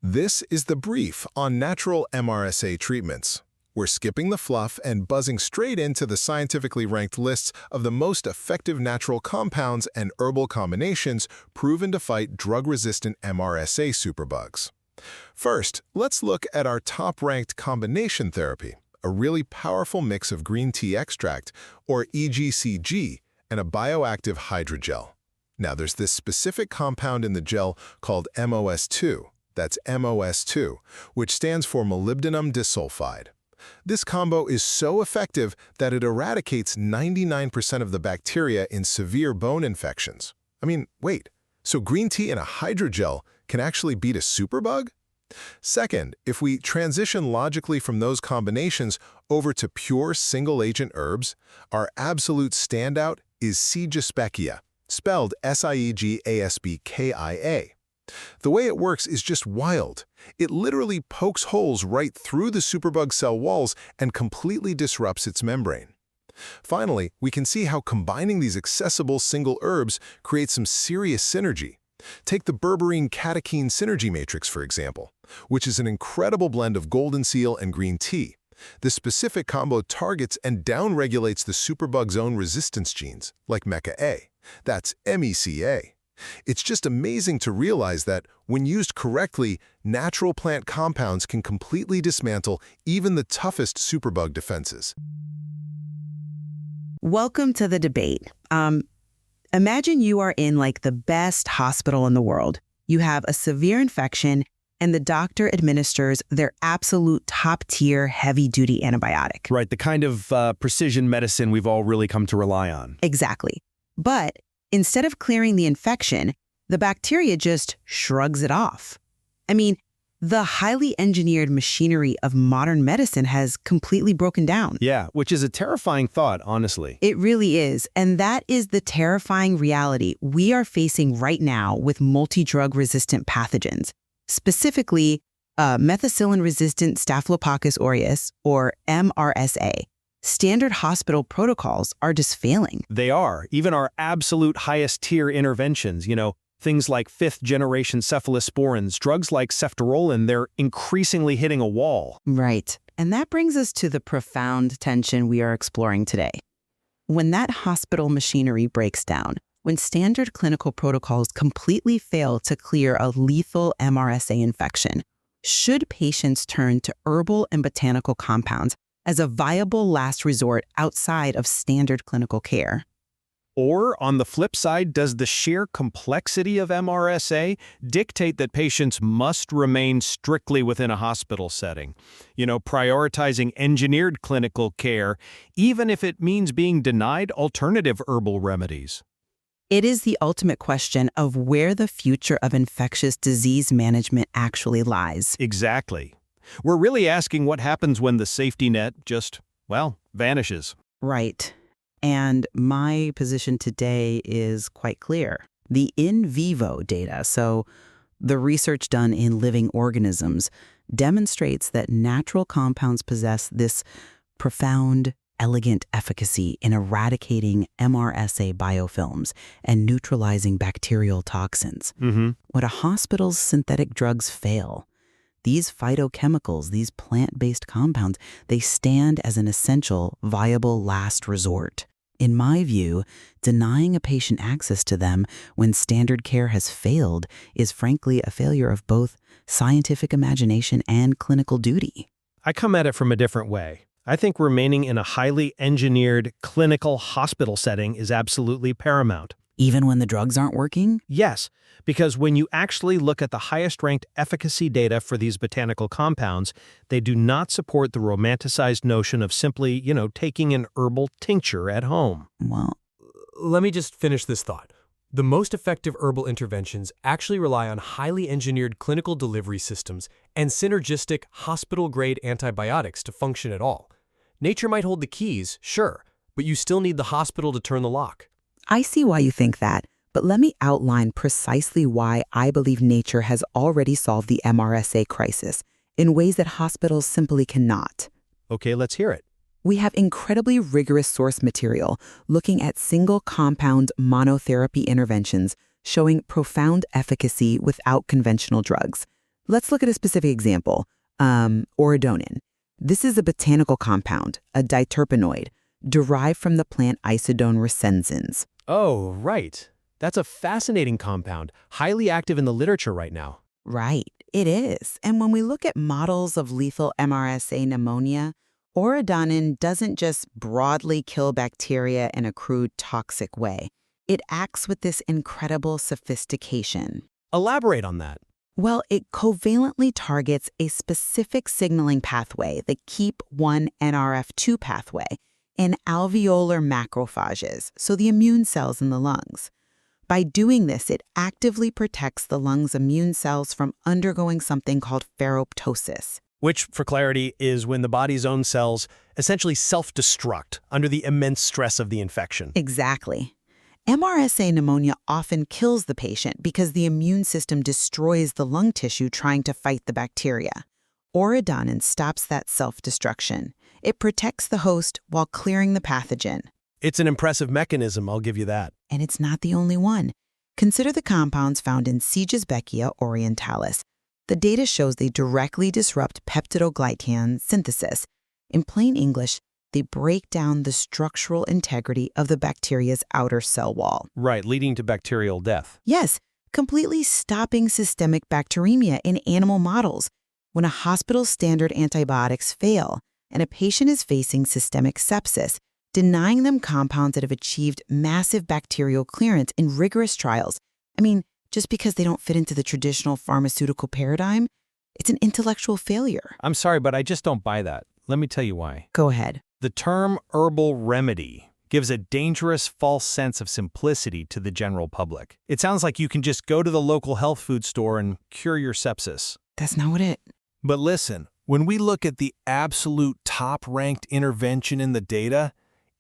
This is the brief on natural MRSA treatments. We're skipping the fluff and buzzing straight into the scientifically ranked lists of the most effective natural compounds and herbal combinations proven to fight drug-resistant MRSA superbugs. First, let's look at our top-ranked combination therapy, a really powerful mix of green tea extract, or EGCG, and a bioactive hydrogel. Now, there's this specific compound in the gel called MOS2. That's MOS2, which stands for molybdenum disulfide. This combo is so effective that it eradicates 99% of the bacteria in severe bone infections. I mean, wait, so green tea and a hydrogel can actually beat a superbug? Second, if we transition logically from those combinations over to pure single-agent herbs, our absolute standout is Siegespikia, spelled Siegaspkia. The way it works is just wild. It literally pokes holes right through the superbug cell walls and completely disrupts its membrane. Finally, we can see how combining these accessible single herbs creates some serious synergy. Take the berberine catechine synergy matrix, for example, which is an incredible blend of golden seal and green tea. This specific combo targets and downregulates the superbug's own resistance genes, like MECA-A. That's MECA. It's just amazing to realize that, when used correctly, natural plant compounds can completely dismantle even the toughest superbug defenses. Welcome to the debate. Imagine you are in the best hospital in the world. You have a severe infection, and the doctor administers their absolute top-tier, heavy-duty antibiotic. Right, the kind of precision medicine we've all really come to rely on. Exactly. But instead of clearing the infection, the bacteria just shrugs it off. I mean, the highly engineered machinery of modern medicine has completely broken down. Yeah, which is a terrifying thought, honestly. It really is. And that is the terrifying reality we are facing right now with multi-drug-resistant pathogens, specifically Methicillin-resistant Staphylococcus aureus, or MRSA. Standard hospital protocols are just failing. They are. Even our absolute highest tier interventions, things like fifth-generation cephalosporins, drugs like ceftaroline, they're increasingly hitting a wall. Right. And that brings us to the profound tension we are exploring today. When that hospital machinery breaks down, when standard clinical protocols completely fail to clear a lethal MRSA infection, should patients turn to herbal and botanical compounds as a viable last resort outside of standard clinical care? Or, on the flip side, does the sheer complexity of MRSA dictate that patients must remain strictly within a hospital setting? Prioritizing engineered clinical care, even if it means being denied alternative herbal remedies. It is the ultimate question of where the future of infectious disease management actually lies. Exactly. We're really asking what happens when the safety net just, vanishes. Right. And my position today is quite clear. The in vivo data, so the research done in living organisms, demonstrates that natural compounds possess this profound, elegant efficacy in eradicating MRSA biofilms and neutralizing bacterial toxins. When a hospital's synthetic drugs fail, these phytochemicals, these plant-based compounds, they stand as an essential, viable last resort. In my view, denying a patient access to them when standard care has failed is frankly a failure of both scientific imagination and clinical duty. I come at it from a different way. I think remaining in a highly engineered clinical hospital setting is absolutely paramount. Even when the drugs aren't working? Yes, because when you actually look at the highest-ranked efficacy data for these botanical compounds, they do not support the romanticized notion of simply, taking an herbal tincture at home. Well, let me just finish this thought. The most effective herbal interventions actually rely on highly engineered clinical delivery systems and synergistic hospital-grade antibiotics to function at all. Nature might hold the keys, sure, but you still need the hospital to turn the lock. I see why you think that, but let me outline precisely why I believe nature has already solved the MRSA crisis in ways that hospitals simply cannot. Okay, let's hear it. We have incredibly rigorous source material looking at single compound monotherapy interventions showing profound efficacy without conventional drugs. Let's look at a specific example, auredonin. This is a botanical compound, a diterpenoid, derived from the plant Isodone rescensens. Oh, right. That's a fascinating compound, highly active in the literature right now. Right, it is. And when we look at models of lethal MRSA pneumonia, auredonin doesn't just broadly kill bacteria in a crude, toxic way. It acts with this incredible sophistication. Elaborate on that. Well, it covalently targets a specific signaling pathway, the KEAP1 NRF2 pathway, in alveolar macrophages, so the immune cells in the lungs. By doing this, it actively protects the lung's immune cells from undergoing something called ferroptosis. Which, for clarity, is when the body's own cells essentially self-destruct under the immense stress of the infection. Exactly. MRSA pneumonia often kills the patient because the immune system destroys the lung tissue trying to fight the bacteria. Auredonin stops that self-destruction. It protects the host while clearing the pathogen. It's an impressive mechanism, I'll give you that. And it's not the only one. Consider the compounds found in Sigesbeckia orientalis. The data shows they directly disrupt peptidoglycan synthesis. In plain English, they break down the structural integrity of the bacteria's outer cell wall. Right, leading to bacterial death. Yes, completely stopping systemic bacteremia in animal models. When a hospital's standard antibiotics fail and a patient is facing systemic sepsis, denying them compounds that have achieved massive bacterial clearance in rigorous trials. Just because they don't fit into the traditional pharmaceutical paradigm, it's an intellectual failure. I'm sorry, but I just don't buy that. Let me tell you why. Go ahead. The term herbal remedy gives a dangerous false sense of simplicity to the general public. It sounds like you can just go to the local health food store and cure your sepsis. That's not what it... But listen, when we look at the absolute top-ranked intervention in the data,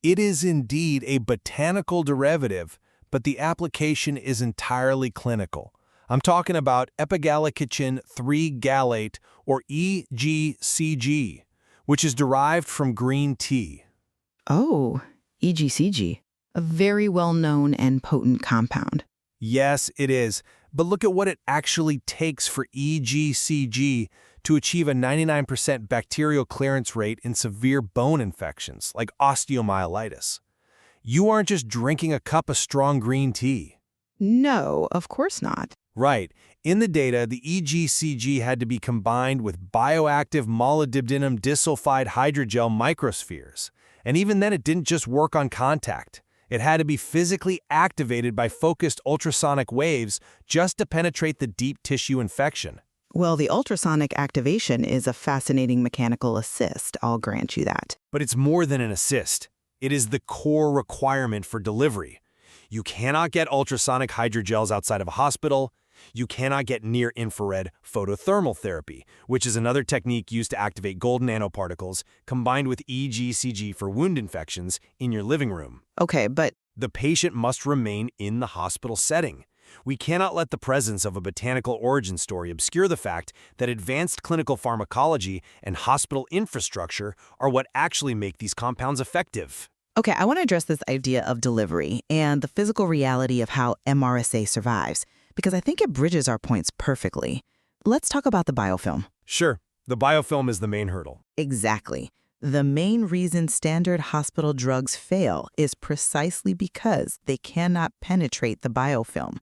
it is indeed a botanical derivative, but the application is entirely clinical. I'm talking about epigallocitchin 3-gallate, or EGCG, which is derived from green tea. Oh, EGCG, a very well-known and potent compound. Yes, it is, but look at what it actually takes for EGCG to achieve a 99% bacterial clearance rate in severe bone infections, like osteomyelitis. You aren't just drinking a cup of strong green tea. No, of course not. Right. In the data, the EGCG had to be combined with bioactive molybdenum disulfide hydrogel microspheres. And even then, it didn't just work on contact. It had to be physically activated by focused ultrasonic waves just to penetrate the deep tissue infection. Well, the ultrasonic activation is a fascinating mechanical assist, I'll grant you that. But it's more than an assist. It is the core requirement for delivery. You cannot get ultrasonic hydrogels outside of a hospital. You cannot get near-infrared photothermal therapy, which is another technique used to activate golden nanoparticles combined with EGCG for wound infections in your living room. Okay, but... The patient must remain in the hospital setting. We cannot let the presence of a botanical origin story obscure the fact that advanced clinical pharmacology and hospital infrastructure are what actually make these compounds effective. Okay, I want to address this idea of delivery and the physical reality of how MRSA survives, because I think it bridges our points perfectly. Let's talk about the biofilm. Sure, the biofilm is the main hurdle. Exactly. The main reason standard hospital drugs fail is precisely because they cannot penetrate the biofilm.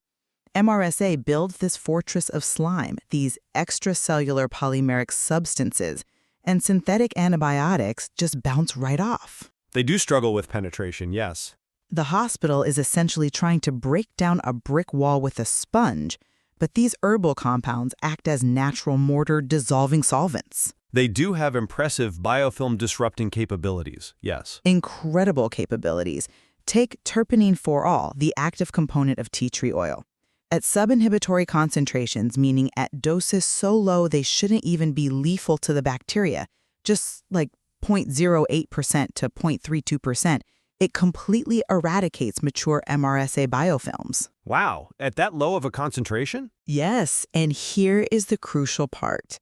MRSA builds this fortress of slime, these extracellular polymeric substances, and synthetic antibiotics just bounce right off. They do struggle with penetration, yes. The hospital is essentially trying to break down a brick wall with a sponge, but these herbal compounds act as natural mortar dissolving solvents. They do have impressive biofilm disrupting capabilities, yes. Incredible capabilities. Take terpenine for all, the active component of tea tree oil. At subinhibitory concentrations, meaning at doses so low they shouldn't even be lethal to the bacteria, just like 0.08% to 0.32%, it completely eradicates mature MRSA biofilms. Wow, at that low of a concentration? Yes, and here is the crucial part.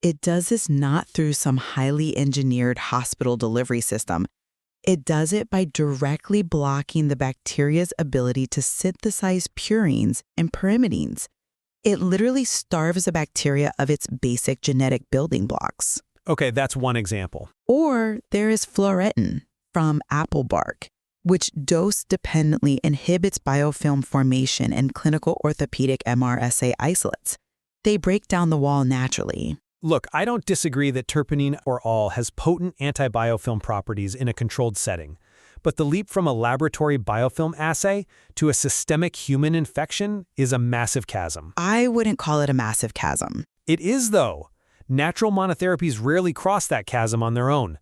It does this not through some highly engineered hospital delivery system. It does it by directly blocking the bacteria's ability to synthesize purines and pyrimidines. It literally starves a bacteria of its basic genetic building blocks. Okay, that's one example. Or there is fluoretin from apple bark, which dose-dependently inhibits biofilm formation in clinical orthopedic MRSA isolates. They break down the wall naturally. Look, I don't disagree that terpinine or all has potent antibiofilm properties in a controlled setting. But the leap from a laboratory biofilm assay to a systemic human infection is a massive chasm. I wouldn't call it a massive chasm. It is, though. Natural monotherapies rarely cross that chasm on their own.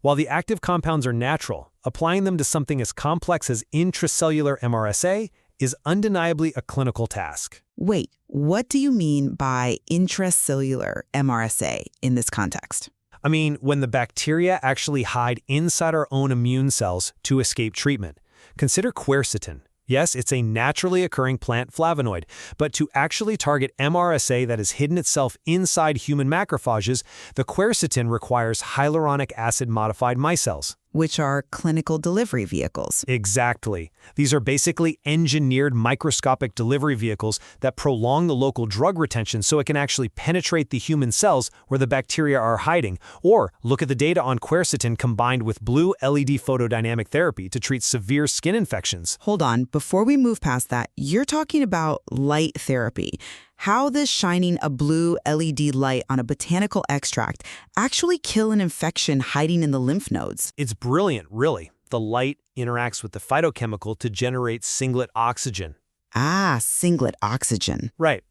While the active compounds are natural, applying them to something as complex as intracellular MRSA is undeniably a clinical task. Wait, what do you mean by intracellular MRSA in this context? I mean, when the bacteria actually hide inside our own immune cells to escape treatment. Consider quercetin. Yes, it's a naturally occurring plant flavonoid, but to actually target MRSA that has hidden itself inside human macrophages, the quercetin requires hyaluronic acid-modified micelles. Which are clinical delivery vehicles. Exactly. These are basically engineered microscopic delivery vehicles that prolong the local drug retention so it can actually penetrate the human cells where the bacteria are hiding. Or look at the data on quercetin combined with blue LED photodynamic therapy to treat severe skin infections. Hold on, before we move past that, you're talking about light therapy. How does shining a blue LED light on a botanical extract actually kill an infection hiding in the lymph nodes? It's brilliant, really. The light interacts with the phytochemical to generate singlet oxygen. Ah, singlet oxygen. Right.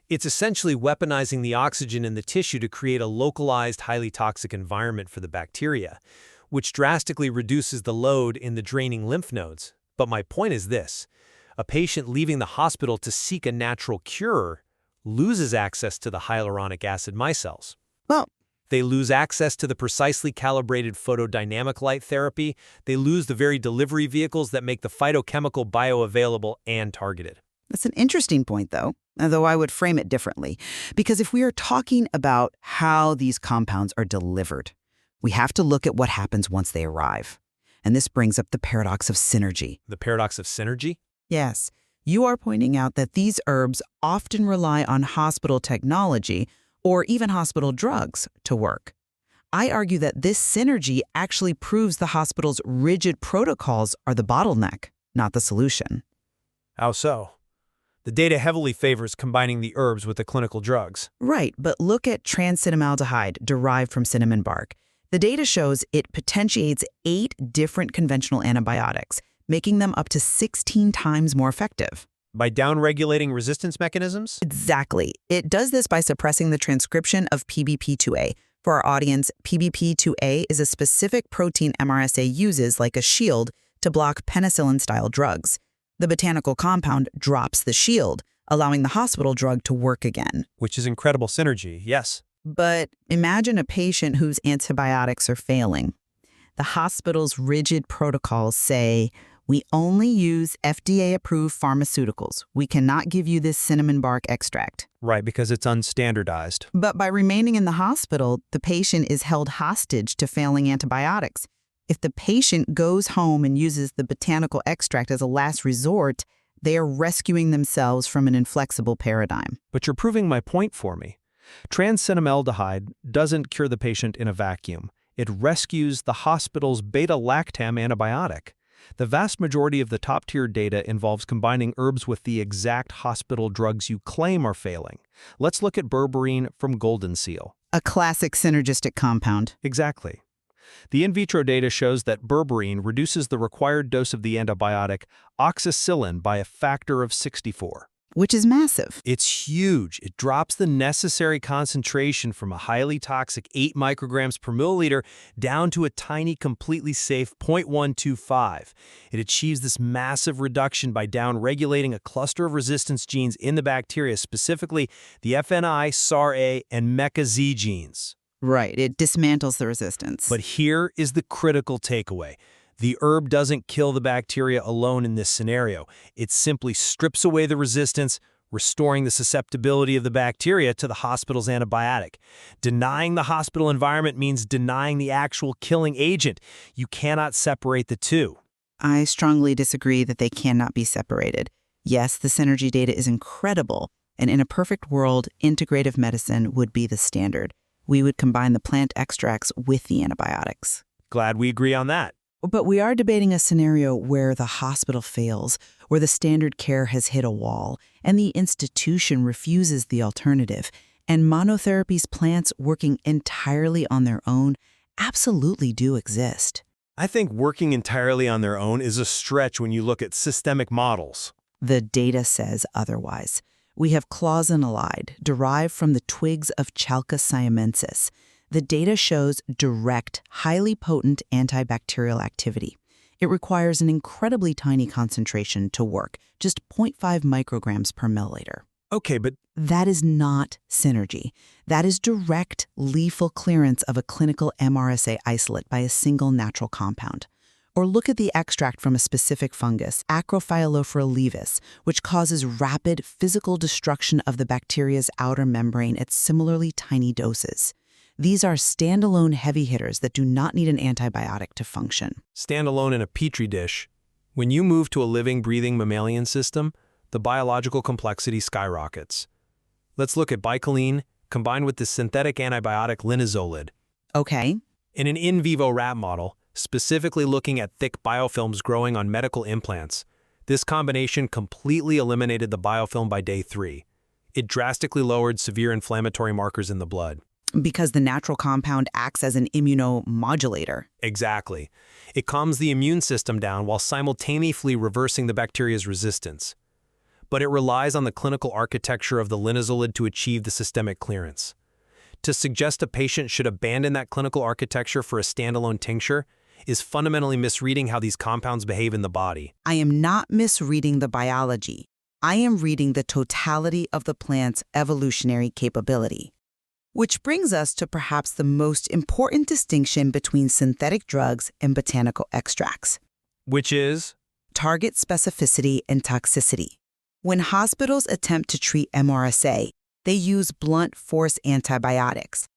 It's essentially weaponizing the oxygen in the tissue to create a localized, highly toxic environment for the bacteria, which drastically reduces the load in the draining lymph nodes. But my point is this. A patient leaving the hospital to seek a natural cure loses access to the hyaluronic acid micelles. Well, they lose access to the precisely calibrated photodynamic light therapy. They lose the very delivery vehicles that make the phytochemical bioavailable and targeted. That's an interesting point, though I would frame it differently. Because if we are talking about how these compounds are delivered, we have to look at what happens once they arrive. And this brings up the paradox of synergy. The paradox of synergy? Yes. You are pointing out that these herbs often rely on hospital technology or even hospital drugs to work. I argue that this synergy actually proves the hospital's rigid protocols are the bottleneck, not the solution. How so? The data heavily favors combining the herbs with the clinical drugs. Right, but look at transcinnamaldehyde derived from cinnamon bark. The data shows it potentiates 8 different conventional antibiotics, making them up to 16 times more effective. By downregulating resistance mechanisms? Exactly. It does this by suppressing the transcription of PBP2A. For our audience, PBP2A is a specific protein MRSA uses like a shield to block penicillin-style drugs. The botanical compound drops the shield, allowing the hospital drug to work again. Which is incredible synergy, yes. But imagine a patient whose antibiotics are failing. The hospital's rigid protocols say, we only use FDA-approved pharmaceuticals. We cannot give you this cinnamon bark extract. Right, because it's unstandardized. But by remaining in the hospital, the patient is held hostage to failing antibiotics. If the patient goes home and uses the botanical extract as a last resort, they are rescuing themselves from an inflexible paradigm. But you're proving my point for me. Transcinnamaldehyde doesn't cure the patient in a vacuum. It rescues the hospital's beta-lactam antibiotic. The vast majority of the top-tier data involves combining herbs with the exact hospital drugs you claim are failing. Let's look at berberine from golden seal. A classic synergistic compound. Exactly. The in vitro data shows that berberine reduces the required dose of the antibiotic oxacillin by a factor of 64. Which is massive. It's huge. It drops the necessary concentration from a highly toxic 8 micrograms per milliliter down to a tiny, completely safe 0.125. It achieves this massive reduction by downregulating a cluster of resistance genes in the bacteria, specifically the FNI, SAR-A, and MECA-Z genes. Right, it dismantles the resistance. But here is the critical takeaway. The herb doesn't kill the bacteria alone in this scenario. It simply strips away the resistance, restoring the susceptibility of the bacteria to the hospital's antibiotic. Denying the hospital environment means denying the actual killing agent. You cannot separate the two. I strongly disagree that they cannot be separated. Yes, the synergy data is incredible, And in a perfect world, integrative medicine would be the standard. We would combine the plant extracts with the antibiotics. Glad we agree on that. But we are debating a scenario where the hospital fails, where the standard care has hit a wall, and the institution refuses the alternative. And monotherapies plants working entirely on their own absolutely do exist. I think working entirely on their own is a stretch when you look at systemic models. The data says otherwise. We have clausenolide, derived from the twigs of Chalca siamensis. The data shows direct, highly potent antibacterial activity. It requires an incredibly tiny concentration to work, just 0.5 micrograms per milliliter. Okay, but That is not synergy. That is direct, lethal clearance of a clinical MRSA isolate by a single natural compound. Or look at the extract from a specific fungus, Acrophylophora leavis, which causes rapid physical destruction of the bacteria's outer membrane at similarly tiny doses. These are standalone heavy hitters that do not need an antibiotic to function. standalone in a petri dish, when you move to a living, breathing mammalian system, the biological complexity skyrockets. Let's look at bicholine combined with the synthetic antibiotic linezolid. Okay, In an in vivo rat model, specifically looking at thick biofilms growing on medical implants, this combination completely eliminated the biofilm by day 3. It drastically lowered severe inflammatory markers in the blood. because the natural compound acts as an immunomodulator. Exactly. It calms the immune system down while simultaneously reversing the bacteria's resistance. But it relies on the clinical architecture of the linezolid to achieve the systemic clearance. To suggest a patient should abandon that clinical architecture for a standalone tincture is fundamentally misreading how these compounds behave in the body. I am not misreading the biology. I am reading the totality of the plant's evolutionary capability. Which brings us to perhaps the most important distinction between synthetic drugs and botanical extracts: Which is? target specificity and toxicity. When hospitals attempt to treat MRSA, they use blunt force antibiotics.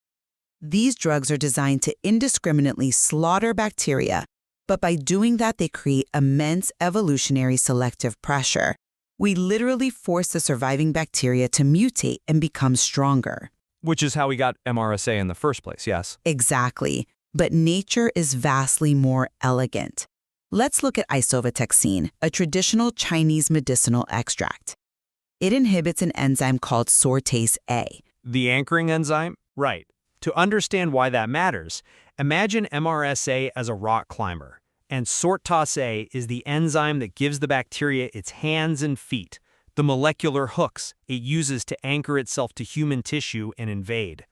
These drugs are designed to indiscriminately slaughter bacteria, but by doing that, they create immense evolutionary selective pressure. We literally force the surviving bacteria to mutate and become stronger. Which is how we got MRSA in the first place, yes. Exactly. But nature is vastly more elegant. Let's look at isovotexine, a traditional Chinese medicinal extract. It inhibits an enzyme called sortase A. The anchoring enzyme? Right. To understand why that matters, imagine MRSA as a rock climber, and sortase A is the enzyme that gives the bacteria its hands and feet, the molecular hooks it uses to anchor itself to human tissue and invade.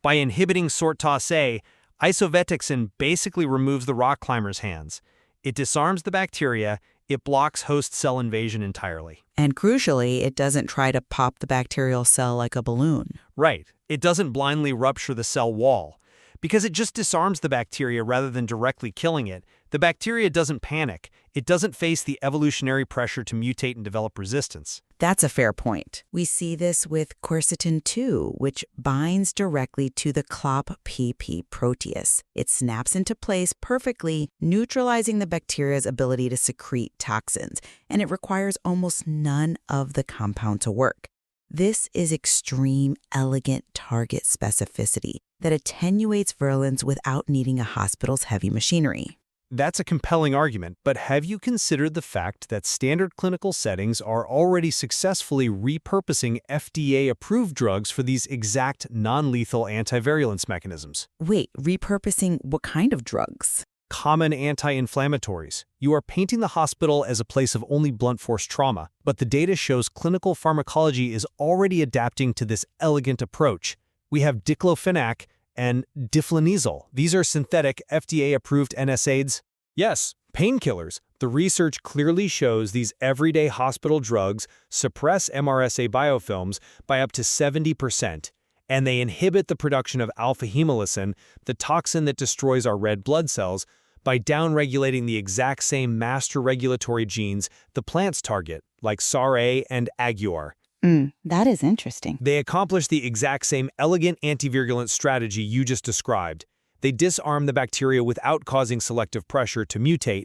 By inhibiting sortase A, isovotexine basically removes the rock climber's hands. It disarms the bacteria, it blocks host cell invasion entirely. And crucially, it doesn't try to pop the bacterial cell like a balloon. Right. It doesn't blindly rupture the cell wall. Because it just disarms the bacteria rather than directly killing it, the bacteria doesn't panic. It doesn't face the evolutionary pressure to mutate and develop resistance. That's a fair point. We see this with quercetin 2, which binds directly to the CLOP-PP protease. It snaps into place perfectly, neutralizing the bacteria's ability to secrete toxins, and it requires almost none of the compound to work. This is extreme, elegant target specificity that attenuates virulence without needing a hospital's heavy machinery. That's a compelling argument, but have you considered the fact that standard clinical settings are already successfully repurposing FDA-approved drugs for these exact non-lethal antivirulence mechanisms? Wait, repurposing what kind of drugs? Common anti-inflammatories. You are painting the hospital as a place of only blunt force trauma, but the data shows clinical pharmacology is already adapting to this elegant approach. We have diclofenac and diflunisal. These are synthetic, FDA-approved NSAIDs. Yes, painkillers. The research clearly shows these everyday hospital drugs suppress MRSA biofilms by up to 70%, and they inhibit the production of alpha-hemolysin, the toxin that destroys our red blood cells, by downregulating the exact same master regulatory genes the plants target, like SAR-A and Aguar. That is interesting. They accomplish the exact same elegant antivirulent strategy you just described. They disarm the bacteria without causing selective pressure to mutate,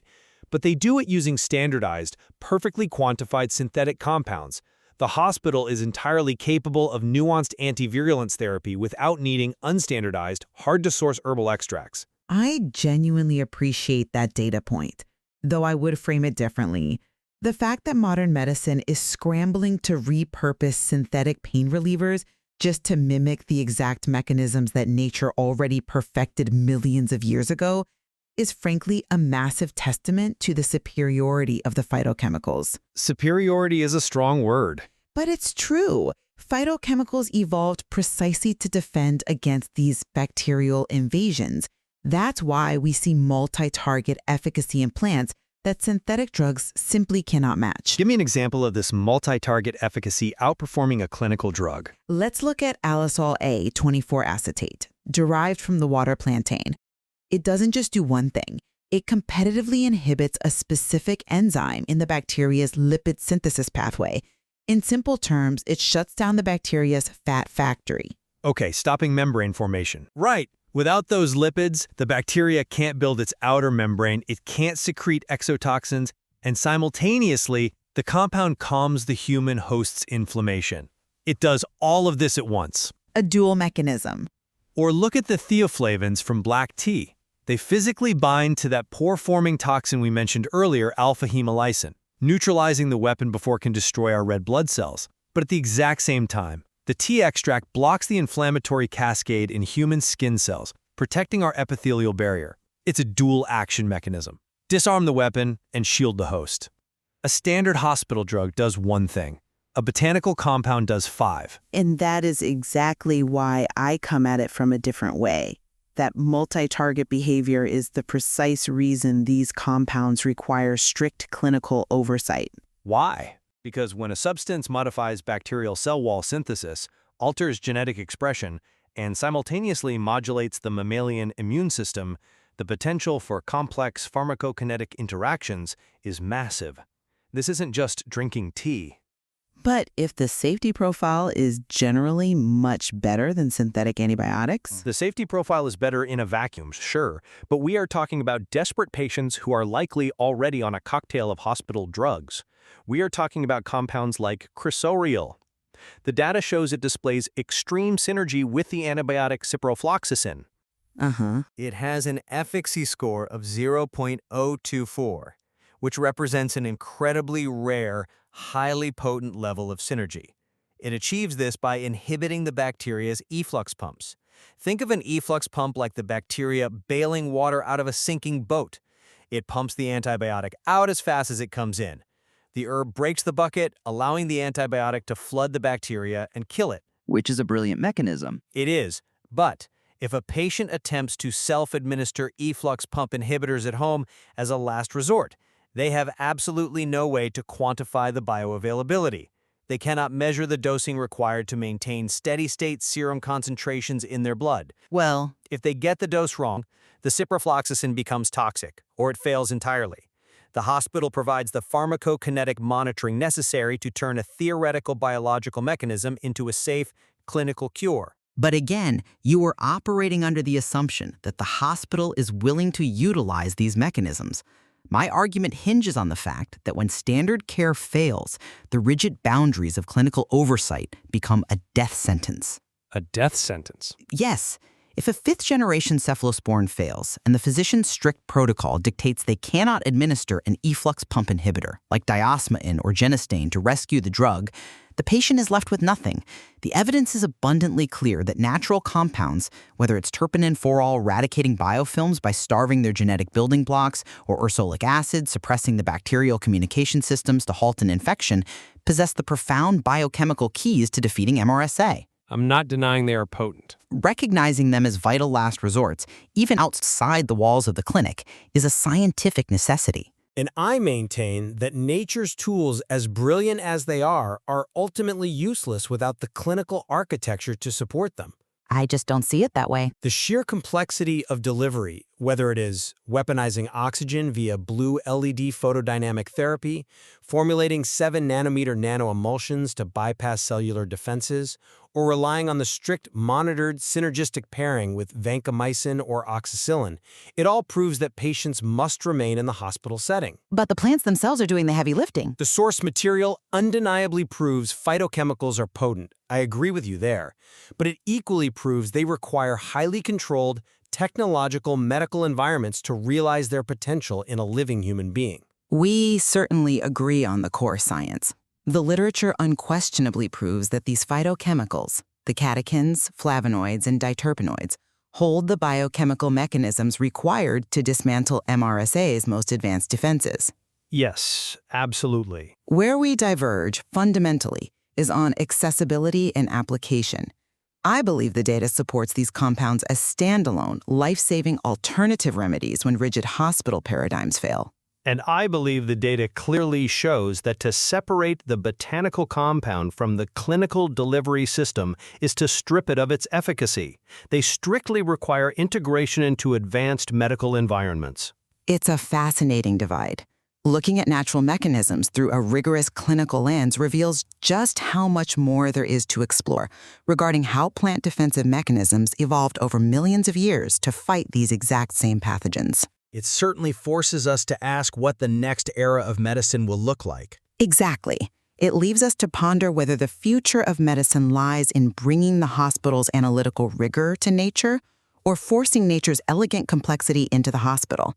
but they do it using standardized, perfectly quantified synthetic compounds. The hospital is entirely capable of nuanced antivirulence therapy without needing unstandardized, hard-to-source herbal extracts. I genuinely appreciate that data point, though I would frame it differently. The fact that modern medicine is scrambling to repurpose synthetic pain relievers just to mimic the exact mechanisms that nature already perfected millions of years ago is frankly a massive testament to the superiority of the phytochemicals. Superiority is a strong word. But it's true. Phytochemicals evolved precisely to defend against these bacterial invasions. That's why we see multi-target efficacy in plants that synthetic drugs simply cannot match. Give me an example of this multi-target efficacy outperforming a clinical drug. Let's look at Allisol A 24-acetate, derived from the water plantain. It doesn't just do one thing. It competitively inhibits a specific enzyme in the bacteria's lipid synthesis pathway. In simple terms, it shuts down the bacteria's fat factory. Okay, stopping membrane formation. Right. Without those lipids, the bacteria can't build its outer membrane, it can't secrete exotoxins, and simultaneously, the compound calms the human host's inflammation. It does all of this at once. A dual mechanism. Or look at the theoflavins from black tea. They physically bind to that pore-forming toxin we mentioned earlier, alpha-hemolysin, neutralizing the weapon before it can destroy our red blood cells. But at the exact same time, the tea extract blocks the inflammatory cascade in human skin cells, protecting our epithelial barrier. It's a dual-action mechanism. Disarm the weapon and shield the host. A standard hospital drug does one thing. A botanical compound does 5. And that is exactly why I come at it from a different way. That multi-target behavior is the precise reason these compounds require strict clinical oversight. Why? Because when a substance modifies bacterial cell wall synthesis, alters genetic expression, and simultaneously modulates the mammalian immune system, the potential for complex pharmacokinetic interactions is massive. This isn't just drinking tea. But if the safety profile is generally much better than synthetic antibiotics? The safety profile is better in a vacuum, sure, but we are talking about desperate patients who are likely already on a cocktail of hospital drugs. We are talking about compounds like cresorial. The data shows it displays extreme synergy with the antibiotic ciprofloxacin. It has an efficacy score of 0.024, which represents an incredibly rare, highly potent level of synergy. It achieves this by inhibiting the bacteria's efflux pumps. Think of an efflux pump like the bacteria bailing water out of a sinking boat. It pumps the antibiotic out as fast as it comes in. The herb breaks the bucket, allowing the antibiotic to flood the bacteria and kill it. Which is a brilliant mechanism. It is, but if a patient attempts to self-administer efflux pump inhibitors at home as a last resort, they have absolutely no way to quantify the bioavailability. They cannot measure the dosing required to maintain steady-state serum concentrations in their blood. Well, If they get the dose wrong, the ciprofloxacin becomes toxic, or it fails entirely. The hospital provides the pharmacokinetic monitoring necessary to turn a theoretical biological mechanism into a safe, clinical cure. But again, you are operating under the assumption that the hospital is willing to utilize these mechanisms. My argument hinges on the fact that when standard care fails, the rigid boundaries of clinical oversight become a death sentence. A death sentence. Yes, if a fifth-generation cephalosporin fails and the physician's strict protocol dictates they cannot administer an efflux pump inhibitor like diosmain or genistein to rescue the drug, the patient is left with nothing. The evidence is abundantly clear that natural compounds, whether it's terpenin-4-ol eradicating biofilms by starving their genetic building blocks or ursolic acid suppressing the bacterial communication systems to halt an infection, possess the profound biochemical keys to defeating MRSA. I'm not denying they are potent. Recognizing them as vital last resorts, even outside the walls of the clinic, is a scientific necessity. And I maintain that nature's tools, as brilliant as they are ultimately useless without the clinical architecture to support them. I just don't see it that way. The sheer complexity of delivery, whether it is weaponizing oxygen via blue LED photodynamic therapy, formulating 7-nanometer nanoemulsions to bypass cellular defenses, or relying on the strict monitored synergistic pairing with vancomycin or oxacillin, it all proves that patients must remain in the hospital setting. But the plants themselves are doing the heavy lifting. The source material undeniably proves phytochemicals are potent. I agree with you there. But it equally proves they require highly controlled, technological medical environments to realize their potential in a living human being. We certainly agree on the core science. The literature unquestionably proves that these phytochemicals, the catechins, flavonoids, and diterpenoids, hold the biochemical mechanisms required to dismantle MRSA's most advanced defenses. Yes, absolutely. Where we diverge, fundamentally, is on accessibility and application. I believe the data supports these compounds as standalone, life-saving alternative remedies when rigid hospital paradigms fail. And I believe the data clearly shows that to separate the botanical compound from the clinical delivery system is to strip it of its efficacy. They strictly require integration into advanced medical environments. It's a fascinating divide. Looking at natural mechanisms through a rigorous clinical lens reveals just how much more there is to explore regarding how plant defensive mechanisms evolved over millions of years to fight these exact same pathogens. It certainly forces us to ask what the next era of medicine will look like. Exactly. It leaves us to ponder whether the future of medicine lies in bringing the hospital's analytical rigor to nature or forcing nature's elegant complexity into the hospital.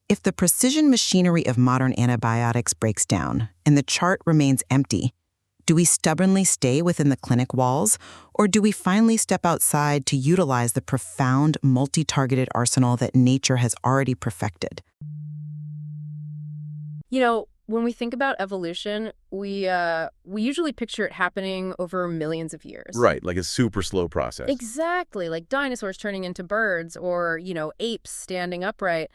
If the precision machinery of modern antibiotics breaks down and the chart remains empty, do we stubbornly stay within the clinic walls, or do we finally step outside to utilize the profound, multi-targeted arsenal that nature has already perfected? You know, when we think about evolution, we usually picture it happening over millions of years. Right, like a super slow process. Exactly, like dinosaurs turning into birds or, apes standing upright.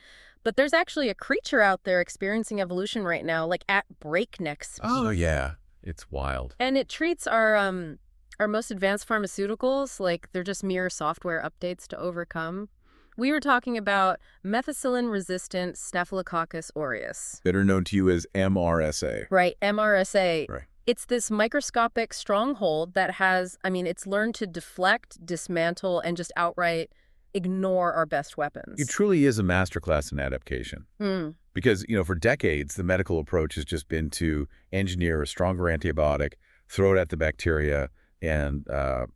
But there's actually a creature out there experiencing evolution right now, like at breakneck speed. Oh, yeah. It's wild. And it treats our most advanced pharmaceuticals like they're just mere software updates to overcome. We were talking about Methicillin-resistant Staphylococcus aureus. Better known to you as MRSA. Right, MRSA. Right. It's this microscopic stronghold that has, it's learned to deflect, dismantle, and just outright ignore our best weapons. It truly is a masterclass in adaptation. Because, for decades, the medical approach has just been to engineer a stronger antibiotic, throw it at the bacteria, and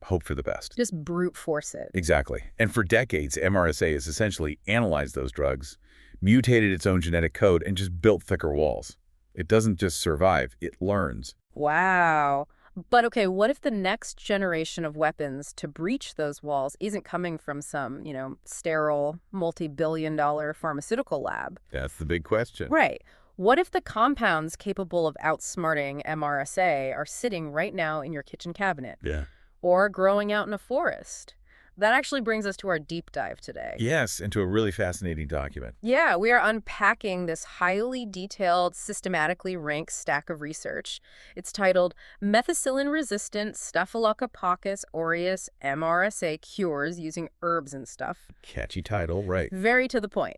hope for the best. Just brute force it. Exactly. And for decades, MRSA has essentially analyzed those drugs, mutated its own genetic code, and just built thicker walls. It doesn't just survive, it learns. Wow. But okay, what if the next generation of weapons to breach those walls isn't coming from some, sterile, multi-billion-dollar pharmaceutical lab? That's the big question. Right. What if the compounds capable of outsmarting MRSA are sitting right now in your kitchen cabinet? Yeah. Or growing out in a forest? That actually brings us to our deep dive today. Yes, and to a really fascinating document. Yeah, we are unpacking this highly detailed, systematically ranked stack of research. It's titled Methicillin-resistant Staphylococcus aureus MRSA Cures Using Herbs and Stuff. Catchy title, right. Very to the point.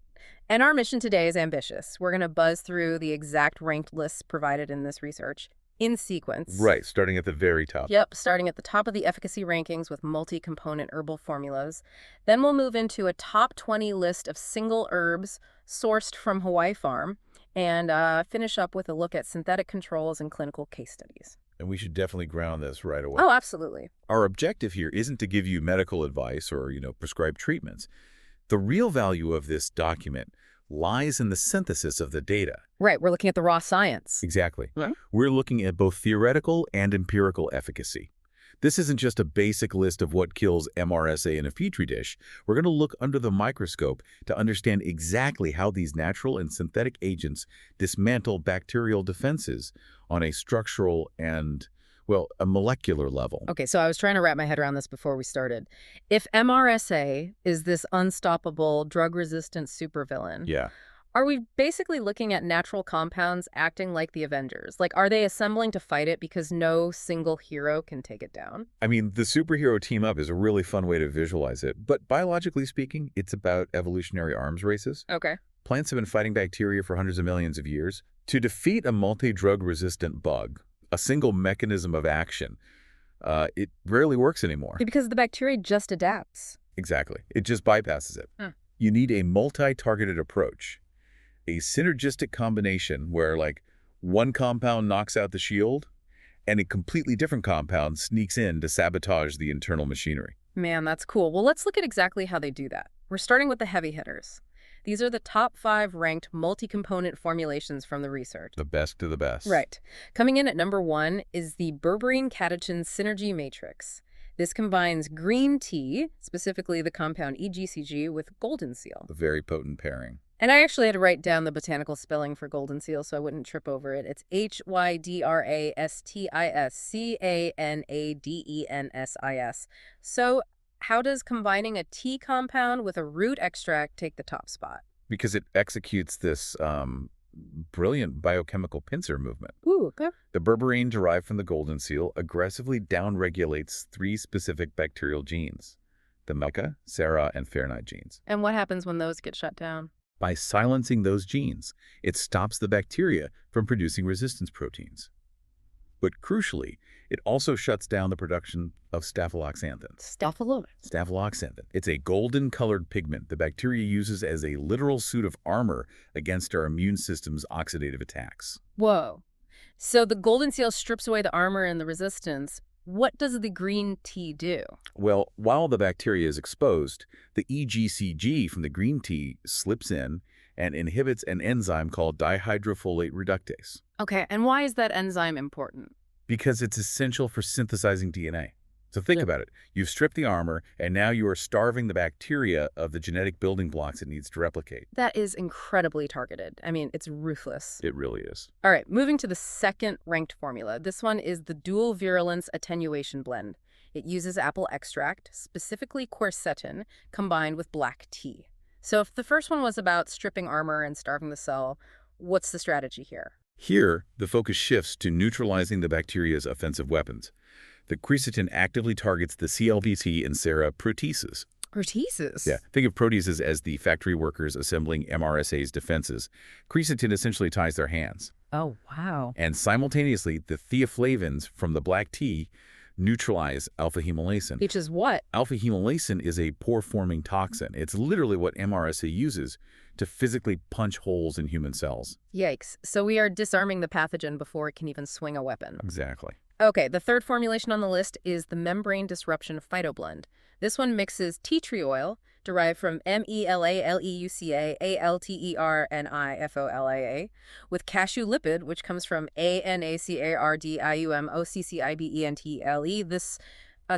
And our mission today is ambitious. We're going to buzz through the exact ranked lists provided in this research in sequence. Right, starting at the very top. Yep, starting at the top of the efficacy rankings with multi-component herbal formulas. Then we'll move into a top 20 list of single herbs sourced from Hawaii Farm, and finish up with a look at synthetic controls and clinical case studies. And we should definitely ground this right away. Oh, absolutely. Our objective here isn't to give you medical advice or, prescribe treatments. The real value of this document lies in the synthesis of the data. Right, we're looking at the raw science. Exactly. We're looking at both theoretical and empirical efficacy. This isn't just a basic list of what kills MRSA in a petri dish. We're going to look under the microscope to understand exactly how these natural and synthetic agents dismantle bacterial defenses on a structural and, a molecular level. Okay, so I was trying to wrap my head around this before we started. If MRSA is this unstoppable drug-resistant supervillain, Yeah. Are we basically looking at natural compounds acting like the Avengers? Like, are they assembling to fight it because no single hero can take it down? I mean, the superhero team-up is a really fun way to visualize it, but biologically speaking, it's about evolutionary arms races. Okay. Plants have been fighting bacteria for hundreds of millions of years. To defeat a multi-drug resistant bug, a single mechanism of action, it rarely works anymore. Because the bacteria just adapts. Exactly. It just bypasses it. You need a multi-targeted approach, a synergistic combination where, like, one compound knocks out the shield and a completely different compound sneaks in to sabotage the internal machinery. Man, that's cool. Well, let's look at exactly how they do that. We're starting with the heavy hitters. These are the top 5 ranked multi-component formulations from the research. The best to the best. Right. Coming in at number 1 is the berberine catechin synergy matrix. This combines green tea, specifically the compound EGCG, with golden seal. A very potent pairing. And I actually had to write down the botanical spelling for golden seal so I wouldn't trip over it. It's HYDRASTISCANADENSIS. So how does combining a tea compound with a root extract take the top spot? Because it executes this brilliant biochemical pincer movement. Ooh, okay. The berberine derived from the golden seal aggressively downregulates 3 specific bacterial genes, the MRSA, SARA, and Fahrenheit genes. And what happens when those get shut down? By silencing those genes, it stops the bacteria from producing resistance proteins. But crucially, it also shuts down the production of staphyloxanthin. Staphyloxanthin. It's a golden-colored pigment the bacteria uses as a literal suit of armor against our immune system's oxidative attacks. Whoa. So the golden seal strips away the armor and the resistance. What does the green tea do? Well, while the bacteria is exposed, the EGCG from the green tea slips in and inhibits an enzyme called dihydrofolate reductase. Okay, and why is that enzyme important? Because it's essential for synthesizing DNA. So think about it. You've stripped the armor, and now you are starving the bacteria of the genetic building blocks it needs to replicate. That is incredibly targeted. I mean, it's ruthless. It really is. All right, moving to the second ranked formula. This one is the dual virulence attenuation blend. It uses apple extract, specifically quercetin, combined with black tea. So if the first one was about stripping armor and starving the cell, what's the strategy here? Here, the focus shifts to neutralizing the bacteria's offensive weapons. The quercetin actively targets the CLVT and SARA proteases. Proteases? Yeah, think of proteases as the factory workers assembling MRSA's defenses. Quercetin essentially ties their hands. Oh, wow. And simultaneously, the theaflavins from the black tea neutralize alpha-hemolacin. Which is what? Alpha-hemolacin is a pore-forming toxin. It's literally what MRSA uses to physically punch holes in human cells. Yikes. So we are disarming the pathogen before it can even swing a weapon. Exactly. Okay, the third formulation on the list is the membrane disruption phytoblend. This one mixes tea tree oil, derived from MELALEUCA, ALTERNIFOLAA, with cashew lipid, which comes from ANACARDIUMOCCIBENTLE.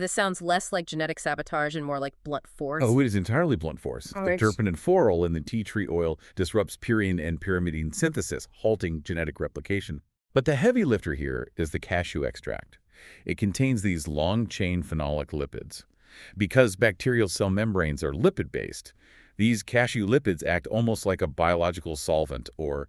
This sounds less like genetic sabotage and more like blunt force. Oh, it is entirely blunt force. The terpene and phenol in the tea tree oil disrupts purine and pyrimidine synthesis, halting genetic replication. But the heavy lifter here is the cashew extract. It contains these long-chain phenolic lipids. Because bacterial cell membranes are lipid-based, these cashew lipids act almost like a biological solvent or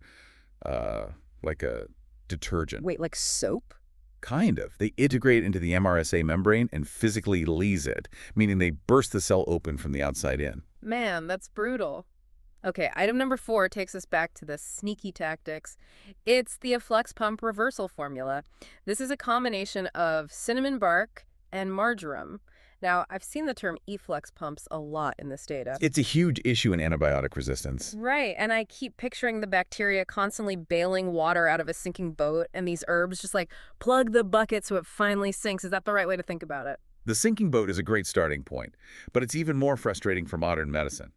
like a detergent. Wait, like soap? Kind of. They integrate into the MRSA membrane and physically lese it, meaning they burst the cell open from the outside in. Man, that's brutal. Okay, item number 4 takes us back to the sneaky tactics. It's the efflux pump reversal formula. This is a combination of cinnamon bark and marjoram. Now, I've seen the term efflux pumps a lot in this data. It's a huge issue in antibiotic resistance. Right, and I keep picturing the bacteria constantly bailing water out of a sinking boat, and these herbs just like plug the bucket so it finally sinks. Is that the right way to think about it? The sinking boat is a great starting point, but it's even more frustrating for modern medicine.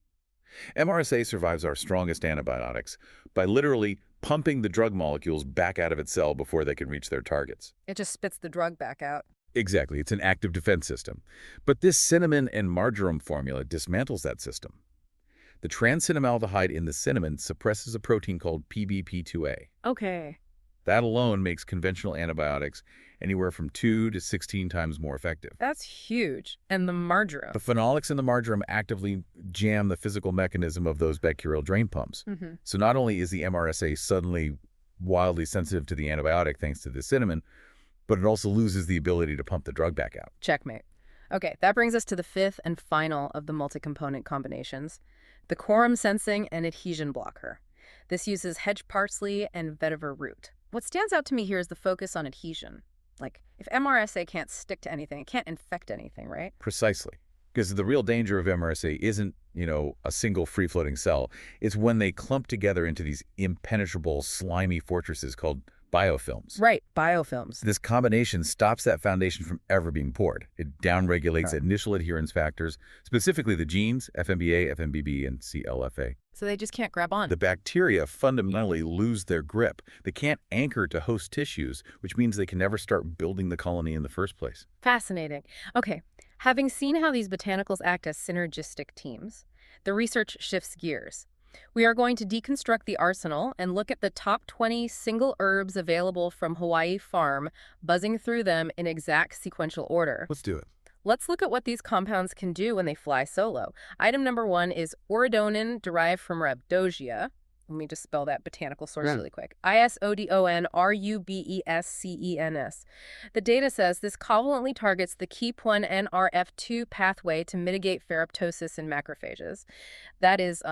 MRSA survives our strongest antibiotics by literally pumping the drug molecules back out of its cell before they can reach their targets. It just spits the drug back out. Exactly. It's an active defense system. But this cinnamon and marjoram formula dismantles that system. The trans-cinnamaldehyde in the cinnamon suppresses a protein called PBP2A. Okay. That alone makes conventional antibiotics anywhere from 2 to 16 times more effective. That's huge. And the marjoram. The phenolics in the marjoram actively jam the physical mechanism of those bacterial drain pumps. So not only is the MRSA suddenly wildly sensitive to the antibiotic thanks to the cinnamon, but it also loses the ability to pump the drug back out. Checkmate. Okay, that brings us to the fifth and final of the multi-component combinations, the quorum sensing and adhesion blocker. This uses hedge parsley and vetiver root. What stands out to me here is the focus on adhesion. Like, if MRSA can't stick to anything, it can't infect anything, right? Precisely. Because the real danger of MRSA isn't, a single free-floating cell. It's when they clump together into these impenetrable, slimy fortresses called biofilms. Right, biofilms. This combination stops that foundation from ever being poured. It downregulates initial adherence factors, specifically the genes, FMBA, FMBB, and CLFA. So they just can't grab on. The bacteria fundamentally lose their grip. They can't anchor to host tissues, which means they can never start building the colony in the first place. Fascinating. Okay, having seen how these botanicals act as synergistic teams, the research shifts gears. We are going to deconstruct the arsenal and look at the top 20 single herbs available from Hawaii Farm, buzzing through them in exact sequential order. Let's do it. Let's look at what these compounds can do when they fly solo. Item number 1 is orodonin derived from Rhabdosia. Let me just spell that botanical source really quick. ISODONRUBESCENS. The data says this covalently targets the KEAP1 NRF2 pathway to mitigate ferroptosis in macrophages. That is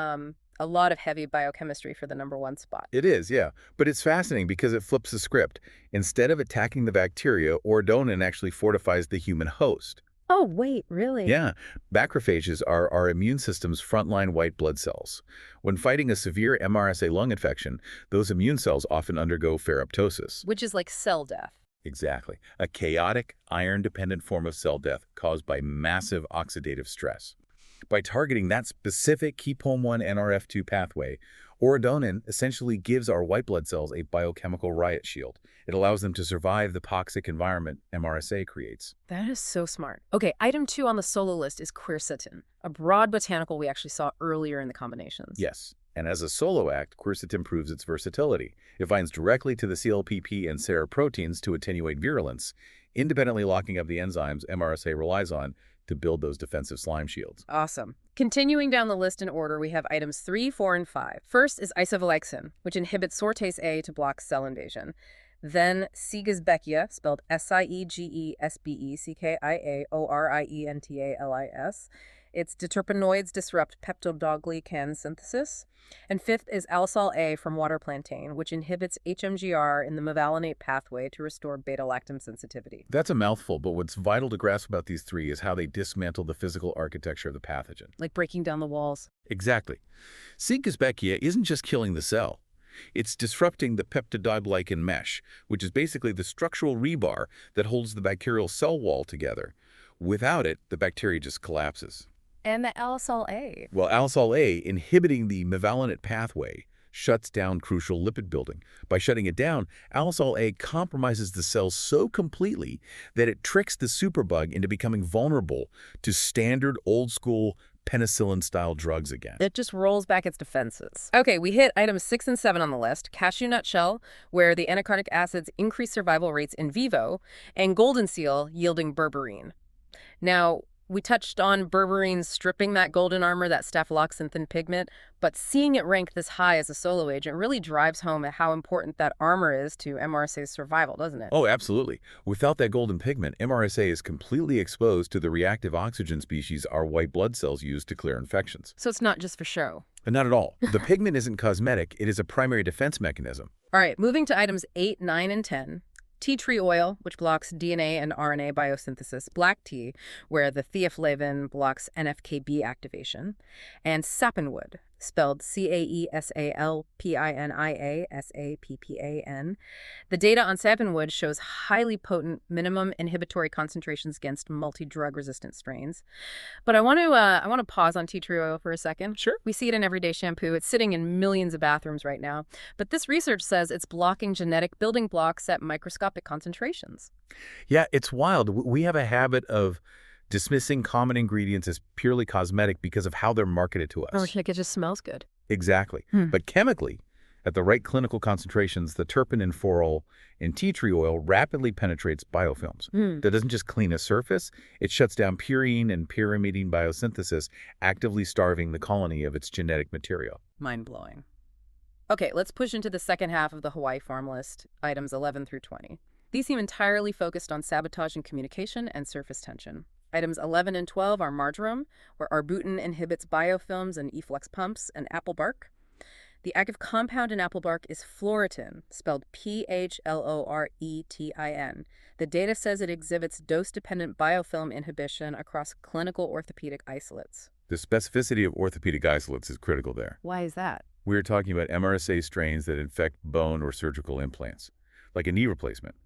a lot of heavy biochemistry for the number 1 spot. It is, yeah. But it's fascinating because it flips the script. Instead of attacking the bacteria, orodonin actually fortifies the human host. Oh, wait, really? Yeah. Macrophages are our immune system's frontline white blood cells. When fighting a severe MRSA lung infection, those immune cells often undergo ferroptosis. Which is like cell death. Exactly. A chaotic, iron-dependent form of cell death caused by massive oxidative stress. By targeting that specific KEAP1 NRF2 pathway, orodonin essentially gives our white blood cells a biochemical riot shield. It allows them to survive the toxic environment MRSA creates. That is so smart. Okay, item 2 on the solo list is quercetin, a broad botanical we actually saw earlier in the combinations. Yes, and as a solo act, quercetin proves its versatility. It binds directly to the CLPP and SER proteins to attenuate virulence, independently locking up the enzymes MRSA relies on to build those defensive slime shields. Awesome. Continuing down the list in order, we have items 3, 4, and 5. First is isovalexin, which inhibits sortase A to block cell invasion. Then Siegesbeckia, spelled SiegesbeckiaoRientalis. Its deterpenoids disrupt peptidoglycan synthesis. And fifth is alsol A from water plantain, which inhibits HMGR in the mevalonate pathway to restore beta-lactam sensitivity. That's a mouthful, but what's vital to grasp about these three is how they dismantle the physical architecture of the pathogen. Like breaking down the walls. Exactly. Siegesbeckia isn't just killing the cell. It's disrupting the peptidoglycan mesh, which is basically the structural rebar that holds the bacterial cell wall together. Without it, the bacteria just collapses. And the alsol A. Well, alsol A, inhibiting the mevalonate pathway, shuts down crucial lipid building. By shutting it down, alsol A compromises the cells so completely that it tricks the superbug into becoming vulnerable to standard old-school penicillin-style drugs again. It just rolls back its defenses. Okay, we hit items 6 and 7 on the list. Cashew nut shell, where the anacardic acids increase survival rates in vivo, and golden seal, yielding berberine. Now, we touched on berberine stripping that golden armor, that staphyloxanthin pigment, but seeing it ranked this high as a solo agent really drives home how important that armor is to MRSA's survival, doesn't it? Oh, absolutely. Without that golden pigment, MRSA is completely exposed to the reactive oxygen species our white blood cells use to clear infections. So it's not just for show. Not at all. The pigment isn't cosmetic. It is a primary defense mechanism. All right, moving to items 8, 9, and 10. Tea tree oil, which blocks DNA and RNA biosynthesis, black tea, where the theaflavin blocks NFKB activation, and sapinwood, spelled CAESALPINIASAPPAN. The data on sapinwood shows highly potent minimum inhibitory concentrations against multi-drug resistant strains. But I want to pause on tea tree oil for a second. Sure. We see it in everyday shampoo. It's sitting in millions of bathrooms right now. But this research says it's blocking genetic building blocks at microscopic concentrations. Yeah, it's wild. We have a habit of dismissing common ingredients as purely cosmetic because of how they're marketed to us. Oh, like it just smells good. Exactly. But chemically, At the right clinical concentrations, the terpene in phenol in tea tree oil rapidly penetrates biofilms. That doesn't just clean a surface, it shuts down purine and pyrimidine biosynthesis, actively starving the colony of its genetic material. Mind-blowing. Okay, let's push into the second half of the Hawaii farm list, items 11 through 20. These seem entirely focused on sabotage in communication and surface tension. Items 11 and 12 are marjoram, where arbutin inhibits biofilms and efflux pumps, and apple bark. The active compound in apple bark is phloretin, spelled Phloretin. The data says it exhibits dose-dependent biofilm inhibition across clinical orthopedic isolates. The specificity of orthopedic isolates is critical there. Why is that? We're talking about MRSA strains that infect bone or surgical implants, like a knee replacement.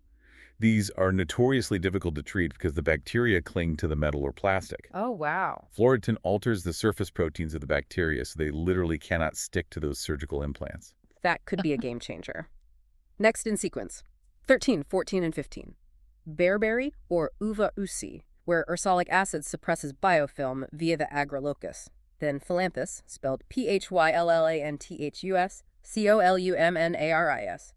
These are notoriously difficult to treat because the bacteria cling to the metal or plastic. Oh, wow. Phloretin alters the surface proteins of the bacteria so they literally cannot stick to those surgical implants. That could be a game changer. Next in sequence, 13, 14, and 15. Bearberry or uva ursi, where ursolic acid suppresses biofilm via the agar locus. Then Phyllanthus, spelled Phyllanthus, Columnaris.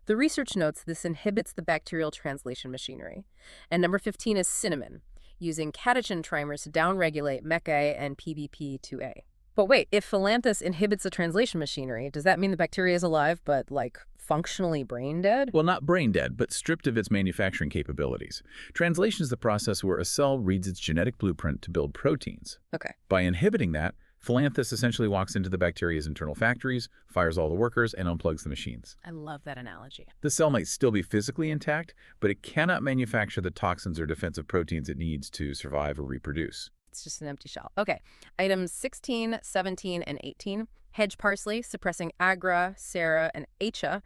The research notes this inhibits the bacterial translation machinery. And number 15 is cinnamon, using catechin trimers to downregulate MECA and PBP2A. But wait, if Phyllanthus inhibits the translation machinery, does that mean the bacteria is alive but, like, functionally brain dead? Well, not brain dead, but stripped of its manufacturing capabilities. Translation is the process where a cell reads its genetic blueprint to build proteins. Okay. By inhibiting that, Phyllanthus essentially walks into the bacteria's internal factories, fires all the workers, and unplugs the machines. I love that analogy. The cell might still be physically intact, but it cannot manufacture the toxins or defensive proteins it needs to survive or reproduce. It's just an empty shell. Okay. Items 16, 17, and 18. Hedge parsley, suppressing agra, sera, and acha.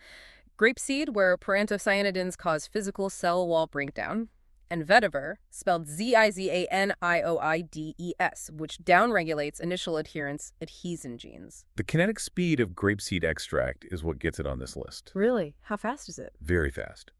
Grapeseed, where paranthocyanidins cause physical cell wall breakdown. And vetiver, spelled Zizanioides, which downregulates initial adherence adhesin genes. The kinetic speed of grapeseed extract is what gets it on this list. Really? How fast is it? Very fast.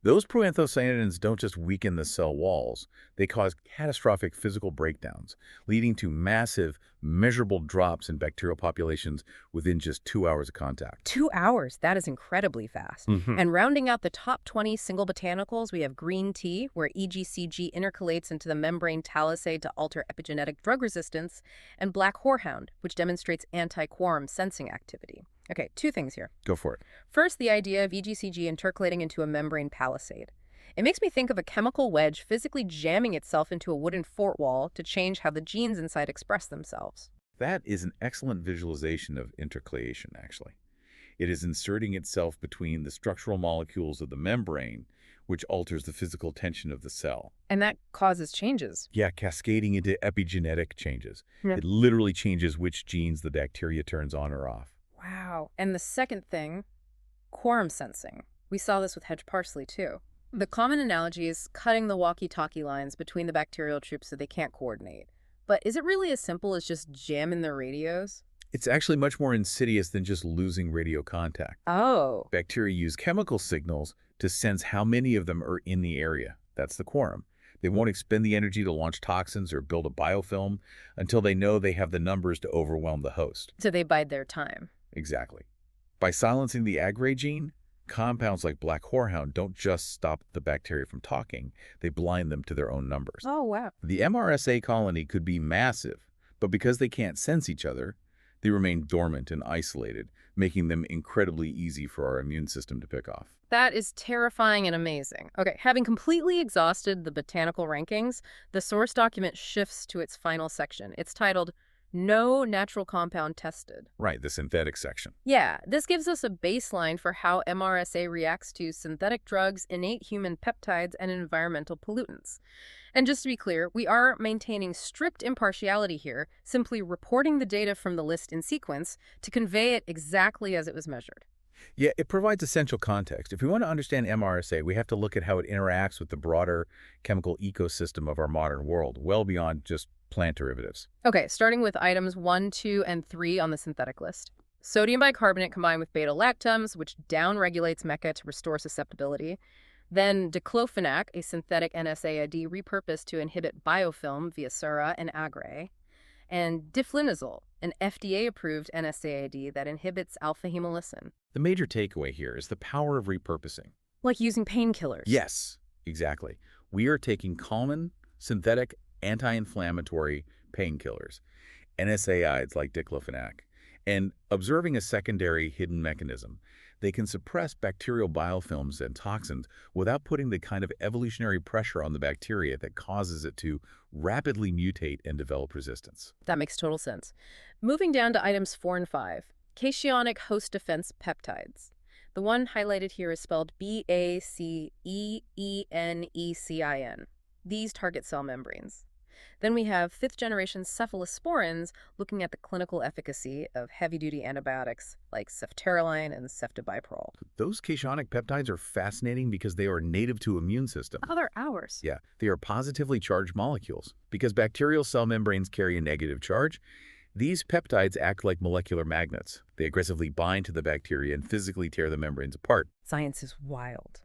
Those proanthocyanidins don't just weaken the cell walls, they cause catastrophic physical breakdowns, leading to massive, measurable drops in bacterial populations within just 2 hours of contact. 2 hours? That is incredibly fast. And rounding out the top 20 single botanicals, we have green tea, where EGCG intercalates into the membrane talisade to alter epigenetic drug resistance, and black horehound, which demonstrates anti-quorum sensing activity. Okay, 2 things here. Go for it. First, the idea of EGCG intercalating into a membrane palisade. It makes me think of a chemical wedge physically jamming itself into a wooden fort wall to change how the genes inside express themselves. That is an excellent visualization of intercalation, actually. It is inserting itself between the structural molecules of the membrane, which alters the physical tension of the cell. And that causes changes. Yeah, cascading into epigenetic changes. It literally changes which genes the bacteria turns on or off. Wow. And the second thing, quorum sensing. We saw this with hedge parsley, too. The common analogy is cutting the walkie-talkie lines between the bacterial troops so they can't coordinate. But is it really as simple as just jamming their radios? It's actually much more insidious than just losing radio contact. Oh. Bacteria use chemical signals to sense how many of them are in the area. That's the quorum. They won't expend the energy to launch toxins or build a biofilm until they know they have the numbers to overwhelm the host. So they bide their time. Exactly. By silencing the agra gene, compounds like black horehound don't just stop the bacteria from talking, they blind them to their own numbers. Oh, wow. The MRSA colony could be massive, but because they can't sense each other, they remain dormant and isolated, making them incredibly easy for our immune system to pick off. That is terrifying and amazing. Okay, having completely exhausted the botanical rankings, the source document shifts to its final section. It's titled, No Natural Compound Tested. Right, the synthetic section. Yeah, this gives us a baseline for how MRSA reacts to synthetic drugs, innate human peptides, and environmental pollutants. And just to be clear, we are maintaining strict impartiality here, simply reporting the data from the list in sequence to convey it exactly as it was measured. Yeah, it provides essential context. If we want to understand MRSA, we have to look at how it interacts with the broader chemical ecosystem of our modern world, well beyond just plant derivatives. Okay, starting with items 1, 2, and 3 on the synthetic list. Sodium bicarbonate combined with beta-lactams, which downregulates MECA to restore susceptibility. Then diclofenac, a synthetic NSAID repurposed to inhibit biofilm via sera and agra. and diflunisal, an FDA-approved NSAID that inhibits alpha-hemolysin. The major takeaway here is the power of repurposing. Like using painkillers. Yes, exactly. We are taking common, synthetic, anti-inflammatory painkillers, NSAIDs like diclofenac, and observing a secondary hidden mechanism. They can suppress bacterial biofilms and toxins without putting the kind of evolutionary pressure on the bacteria that causes it to rapidly mutate and develop resistance. That makes total sense. Moving down to items 4 and 5, cationic host defense peptides. The one highlighted here is spelled BACEENECIN. These target cell membranes. Then we have 5th-generation cephalosporins looking at the clinical efficacy of heavy-duty antibiotics like ceftaroline and ceftobiprole. Those cationic peptides are fascinating because they are native to immune system. Oh, they're ours. Yeah, they are positively charged molecules. Because bacterial cell membranes carry a negative charge, these peptides act like molecular magnets. They aggressively bind to the bacteria and physically tear the membranes apart. Science is wild.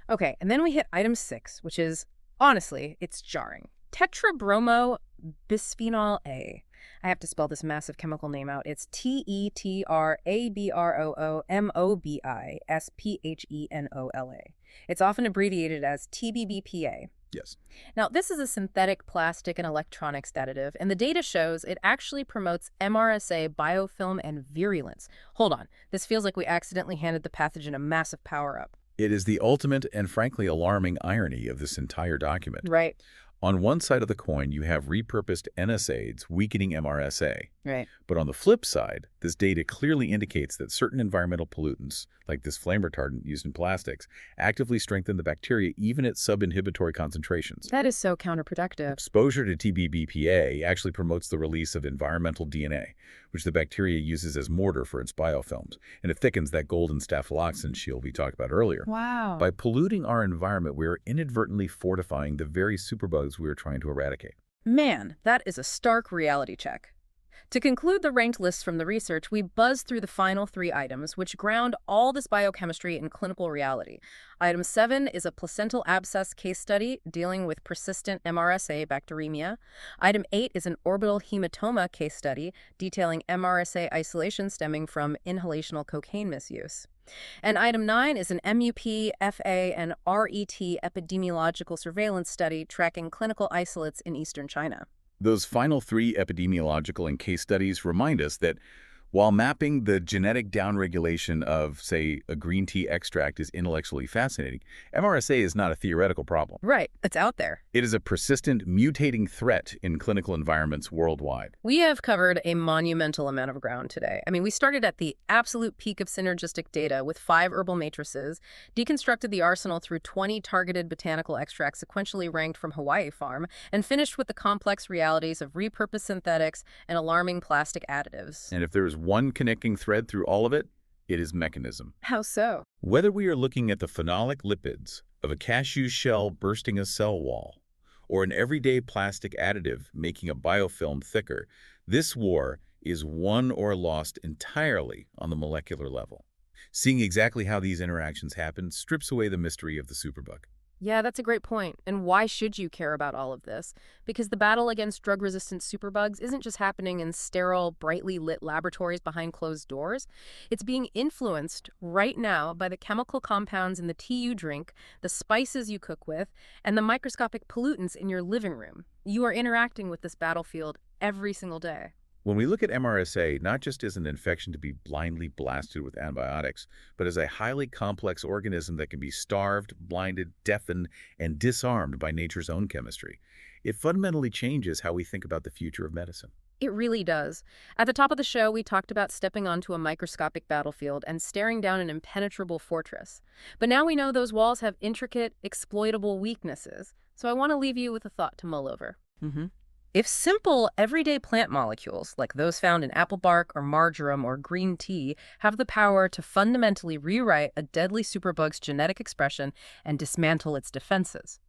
Okay, and then we hit item 6, which is, honestly, it's jarring. Tetrabromobisphenol A. I have to spell this massive chemical name out. It's TETRABROOMOBISPHENOLA. It's often abbreviated as TBBPA. Yes. Now, this is a synthetic plastic and electronics additive, and the data shows it actually promotes MRSA biofilm and virulence. Hold on. This feels like we accidentally handed the pathogen a massive power-up. It is the ultimate and frankly alarming irony of this entire document. Right. On one side of the coin, you have repurposed NSAIDs weakening MRSA. Right. But on the flip side, this data clearly indicates that certain environmental pollutants, like this flame retardant used in plastics, actively strengthen the bacteria even at sub-inhibitory concentrations. That is so counterproductive. Exposure to TBBPA actually promotes the release of environmental DNA, which the bacteria uses as mortar for its biofilms, and it thickens that golden staphylococcus shield we talked about earlier. Wow. By polluting our environment, we are inadvertently fortifying the very superbugs we are trying to eradicate. Man, that is a stark reality check. To conclude the ranked lists from the research, we buzz through the final 3 items, which ground all this biochemistry in clinical reality. Item 7 is a placental abscess case study dealing with persistent MRSA bacteremia. Item 8 is an orbital hematoma case study detailing MRSA isolation stemming from inhalational cocaine misuse. And item 9 is an MUP, FA, and RET epidemiological surveillance study tracking clinical isolates in eastern China. Those final 3 epidemiological and case studies remind us that while mapping the genetic downregulation of, say, a green tea extract is intellectually fascinating, MRSA is not a theoretical problem. Right, it's out there. It is a persistent, mutating threat in clinical environments worldwide. We have covered a monumental amount of ground today. I mean, we started at the absolute peak of synergistic data with 5 herbal matrices, deconstructed the arsenal through 20 targeted botanical extracts sequentially ranked from Hawaii Farm, and finished with the complex realities of repurposed synthetics and alarming plastic additives. And if there is one connecting thread through all of it, it is mechanism. How so? Whether we are looking at the phenolic lipids of a cashew shell bursting a cell wall, or an everyday plastic additive making a biofilm thicker, this war is won or lost entirely on the molecular level. Seeing exactly how these interactions happen strips away the mystery of the superbug. Yeah, that's a great point. And why should you care about all of this? Because the battle against drug-resistant superbugs isn't just happening in sterile, brightly lit laboratories behind closed doors. It's being influenced right now by the chemical compounds in the tea you drink, the spices you cook with, and the microscopic pollutants in your living room. You are interacting with this battlefield every single day. When we look at MRSA, not just as an infection to be blindly blasted with antibiotics, but as a highly complex organism that can be starved, blinded, deafened, and disarmed by nature's own chemistry, it fundamentally changes how we think about the future of medicine. It really does. At the top of the show, we talked about stepping onto a microscopic battlefield and staring down an impenetrable fortress. But now we know those walls have intricate, exploitable weaknesses. So I want to leave you with a thought to mull over. If simple, everyday plant molecules, like those found in apple bark or marjoram or green tea, have the power to fundamentally rewrite a deadly superbug's genetic expression and dismantle its defenses,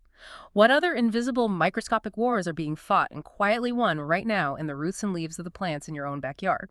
what other invisible microscopic wars are being fought and quietly won right now in the roots and leaves of the plants in your own backyard?